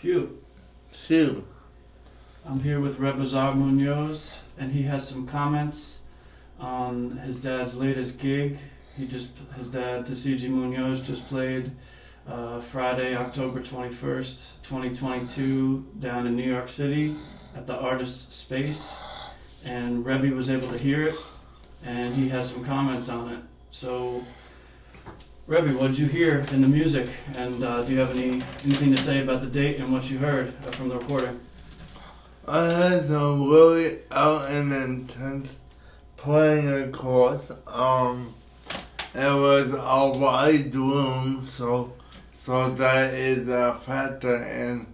Hugh. Hugh. I'm here with Rebazar Munoz, and he has some comments on his dad's latest gig. His dad, Tisziji Munoz, just played Friday, October 21st, 2022, down in New York City at the Artist's Space. And Rebby was able to hear it, and he has some comments on it. So, Rebby, what did you hear in the music? And do you have anything to say about the date and what you heard from the recording? I had some really out and intense playing, of course. It was a wide room, so that is a factor in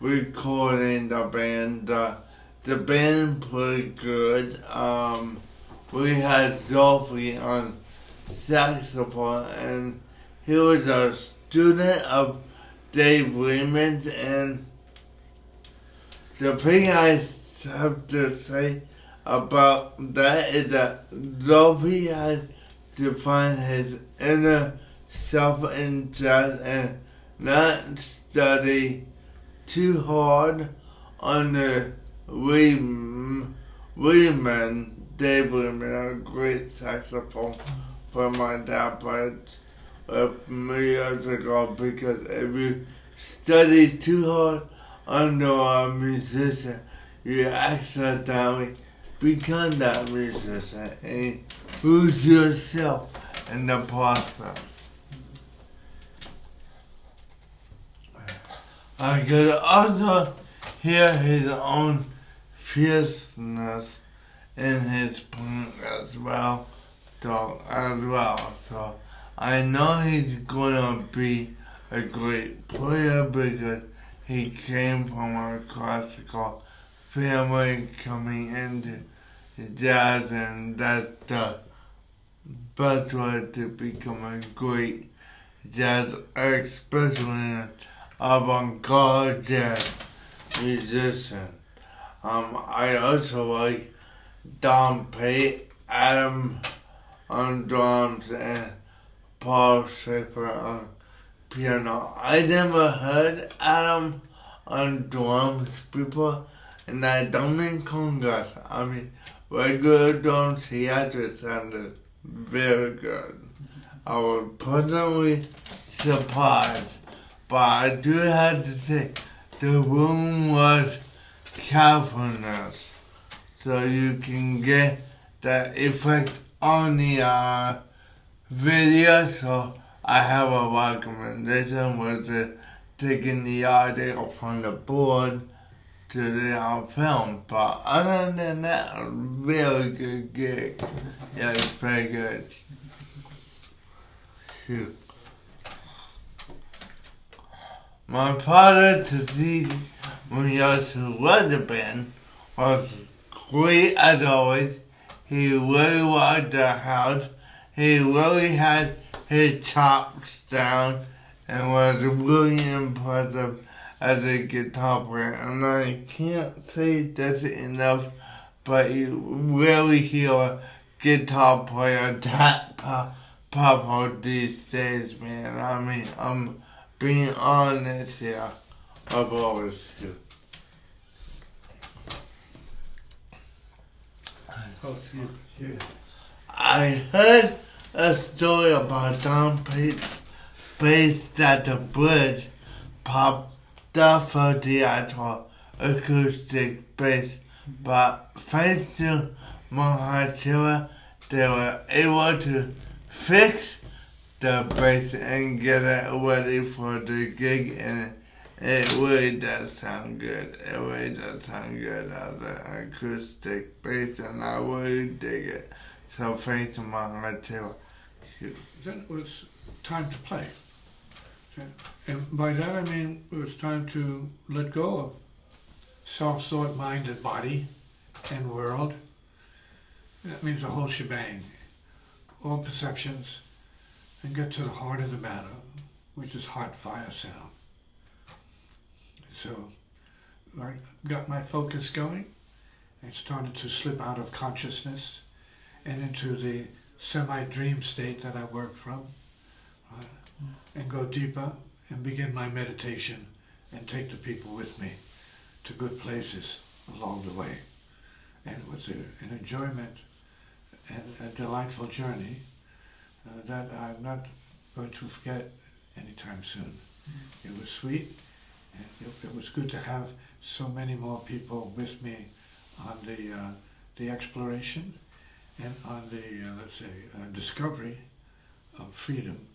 recording the band. The band played good. We had Sophie on saxophone, and he was a student of Dave Lehman's, and the thing I have to say about that is that Sophie had to find his inner self in jazz and not study too hard on the Lehman, Dave Lehman, a great saxophone for my dad played many years ago, because if you study too hard under a musician, you accidentally become that musician and lose yourself in the process. I could also hear his own fierceness in his playing as well. So I know he's gonna be a great player because he came from a classical family coming into jazz, and that's the best way to become a great jazz, especially an avant-garde jazz musician. I also like Don Pate, Adam on drums, and Paul Schaefer on piano. I never heard Adam on drums before, and I don't mean congas. I mean regular drums. He actually sounded very good. I was pleasantly surprised, but I do have to say the room was cavernous, so you can get that effect on the video. So I have a recommendation, which is taking the audio from the board to the film. But other than that, a really good gig. Yeah, it's very good. Shoot. My father, Tisziji Munoz, who led the band, was great as always. He really liked the house. He really had his chops down and was really impressive as a guitar player. And I can't say this enough, but you really hear a guitar player that powerful these days, man. I mean, I'm being honest here. I've always do. I heard a story about Don Pate's bass at the bridge popped up for the actual acoustic bass, but thanks to Maha-chela, they were able to fix the bass and get it ready for the gig, and it really does sound good. It really does sound good as an acoustic bass, and I really dig it. So thanks to Maha-chela. Then it was time to play. And by that I mean it was time to let go of self-thought, mind and body and world. That means the whole shebang, all perceptions, and get to the heart of the matter, which is heart fire sound. So I got my focus going and started to slip out of consciousness and into the semi-dream state that I work from, and go deeper and begin my meditation and take the people with me to good places along the way. And it was an enjoyment and a delightful journey that I'm not going to forget anytime soon. It was sweet, and it was good to have so many more people with me on the exploration and on the, let's say, discovery of freedom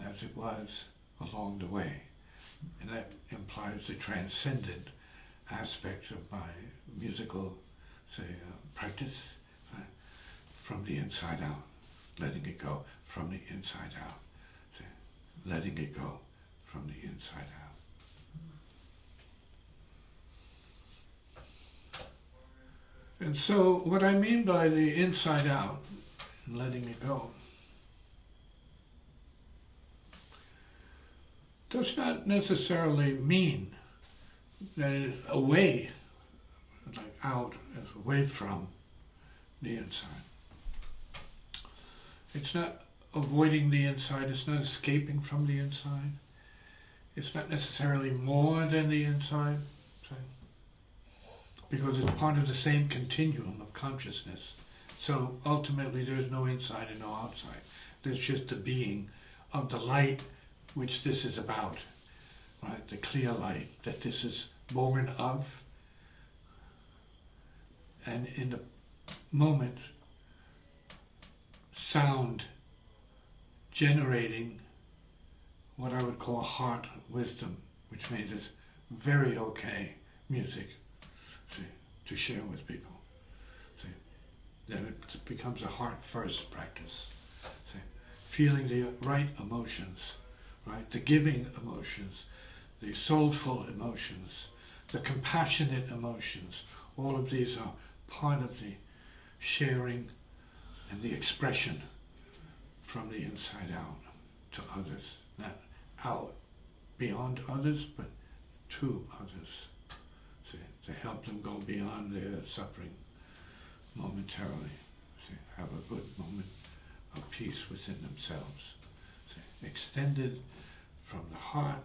as it was along the way. And that implies the transcendent aspects of my musical, say, practice, from the inside out, letting it go from the inside out, say, letting it go from the inside out. And so what I mean by the inside out, and letting it go, does not necessarily mean that it is away, like out, as away from the inside. It's not avoiding the inside, it's not escaping from the inside. It's not necessarily more than the inside, because it's part of the same continuum of consciousness. So ultimately there's no inside and no outside. There's just the being of the light which this is about, right? The clear light that this is born of. And in the moment, sound generating what I would call heart wisdom, which made it very okay music to share with people. Then it becomes a heart-first practice. Feeling the right emotions, right? The giving emotions, the soulful emotions, the compassionate emotions. All of these are part of the sharing and the expression from the inside out to others. Not out beyond others, but to others. To help them go beyond their suffering momentarily. Have a good moment of peace within themselves. Extended from the heart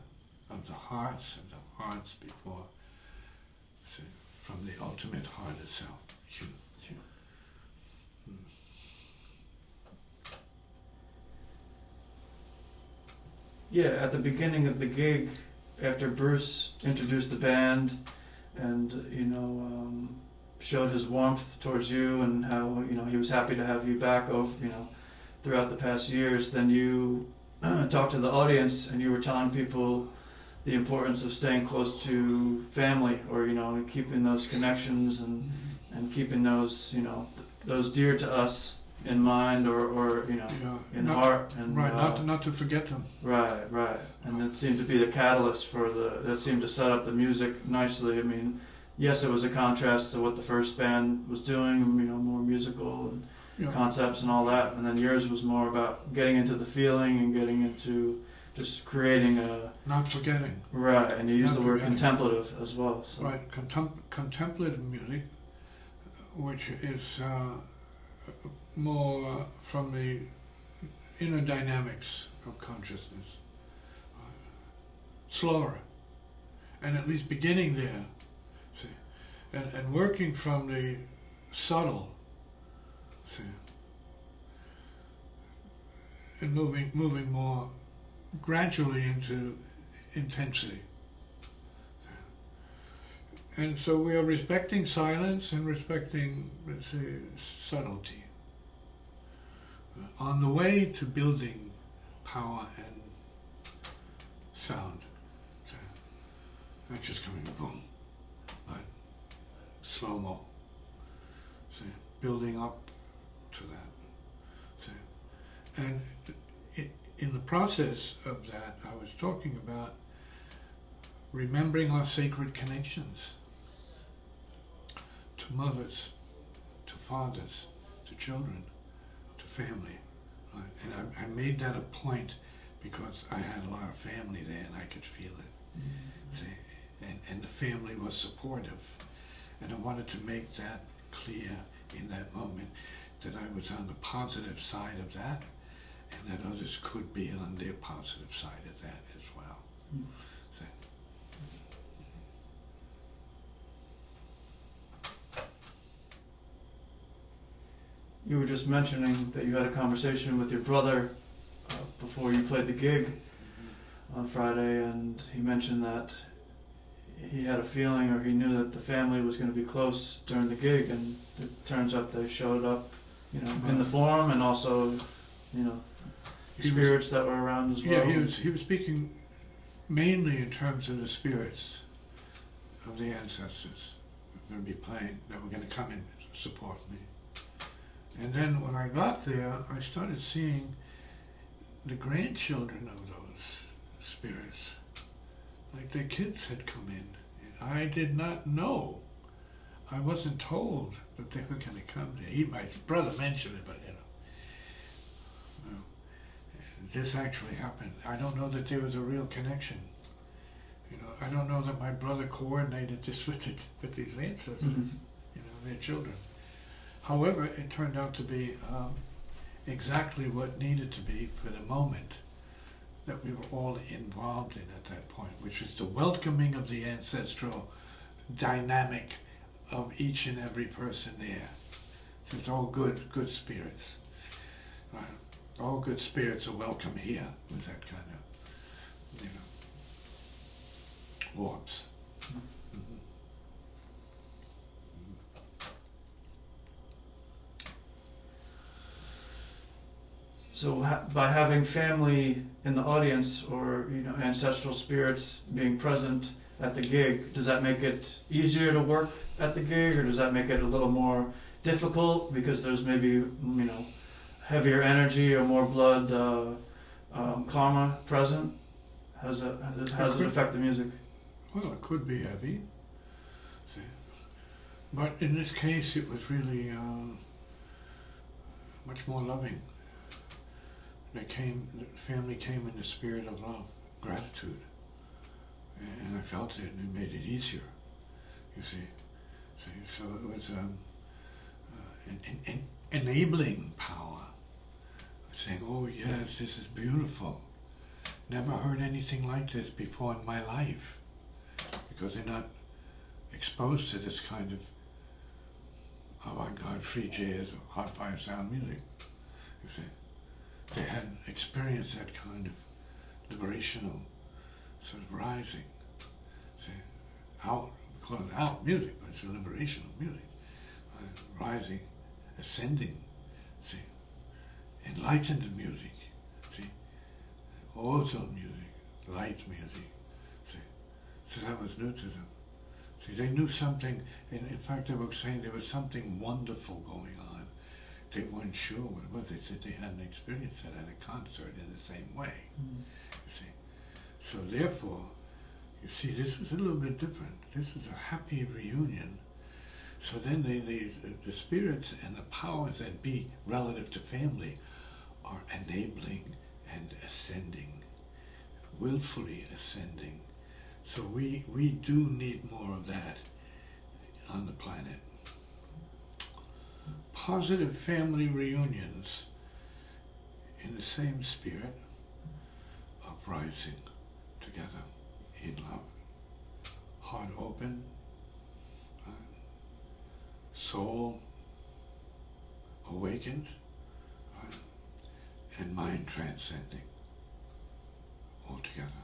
of the hearts and the hearts before, from the ultimate heart itself. Yeah, at the beginning of the gig, after Bruce introduced the band and, showed his warmth towards you and how, he was happy to have you back over, throughout the past years, then you talked to the audience and you were telling people the importance of staying close to family, or, keeping those connections and keeping those, those dear to us in mind, or in heart, and not to forget them. Right, and it seemed to be the catalyst for that seemed to set up the music nicely. I mean, yes, it was a contrast to what the first band was doing, more musical and concepts and all that, and then yours was more about getting into the feeling and getting into just creating a... Not forgetting. Right, and you used the word contemplative as well. So. Right, contemplative music, which is more from the inner dynamics of consciousness. Slower, and at least beginning there, and working from the subtle, and moving more gradually into intensity. And so we are respecting silence and respecting, let's say, subtlety. On the way to building power and sound. Not just coming boom, but slow-mo. Building up to that. And in the process of that, I was talking about remembering our sacred connections to mothers, to fathers, to children, to family. And I made that a point because I had a lot of family there and I could feel it. And the family was supportive. And I wanted to make that clear in that moment, that I was on the positive side of that, and that others could be on their positive side of that as well. you were just mentioning that you had a conversation with your brother before you played the gig on Friday, and he mentioned that he had a feeling, or he knew that the family was going to be close during the gig, and it turns out they showed up, in the form, and also, spirits that were around as well. Yeah, he was speaking mainly in terms of the spirits of the ancestors who were going to be playing, that were going to come in and support me. And then when I got there, I started seeing the grandchildren of those spirits, like their kids had come in. And I did not know. I wasn't told that they were going to come there. My brother mentioned it, but this actually happened. I don't know that there was a real connection. I don't know that my brother coordinated this with these ancestors, their children. However, it turned out to be exactly what needed to be for the moment that we were all involved in at that point, which is the welcoming of the ancestral dynamic of each and every person there. So it's all good spirits. All good spirits are welcome here with that kind of, orbs. So by having family in the audience, or ancestral spirits being present at the gig, does that make it easier to work at the gig, or does that make it a little more difficult because there's maybe heavier energy or more blood karma present? How does it affect the music? Well, it could be heavy, but in this case it was really much more loving. The family came in the spirit of love, gratitude, and I felt it, and it made it easier, you see. So it was an enabling power, saying, oh yes, this is beautiful. Never heard anything like this before in my life, because they're not exposed to this kind of avant-garde free jazz or hot fire sound music, you see. They hadn't experienced that kind of liberational sort of rising. See, out, we call it out music, but it's a liberational music. Rising, ascending, see, enlightened music, see, ozone music, light music, see. So that was new to them. See, they knew something, and in fact they were saying there was something wonderful going on. They weren't sure what it was. They said they hadn't experienced that at a concert in the same way. You see. So therefore, you see, this was a little bit different. This was a happy reunion. So then the spirits and the powers that be relative to family are enabling and ascending, willfully ascending. So we do need more of that on the planet. Positive family reunions in the same spirit of rising together in love, heart open, soul awakened, and mind transcending all together.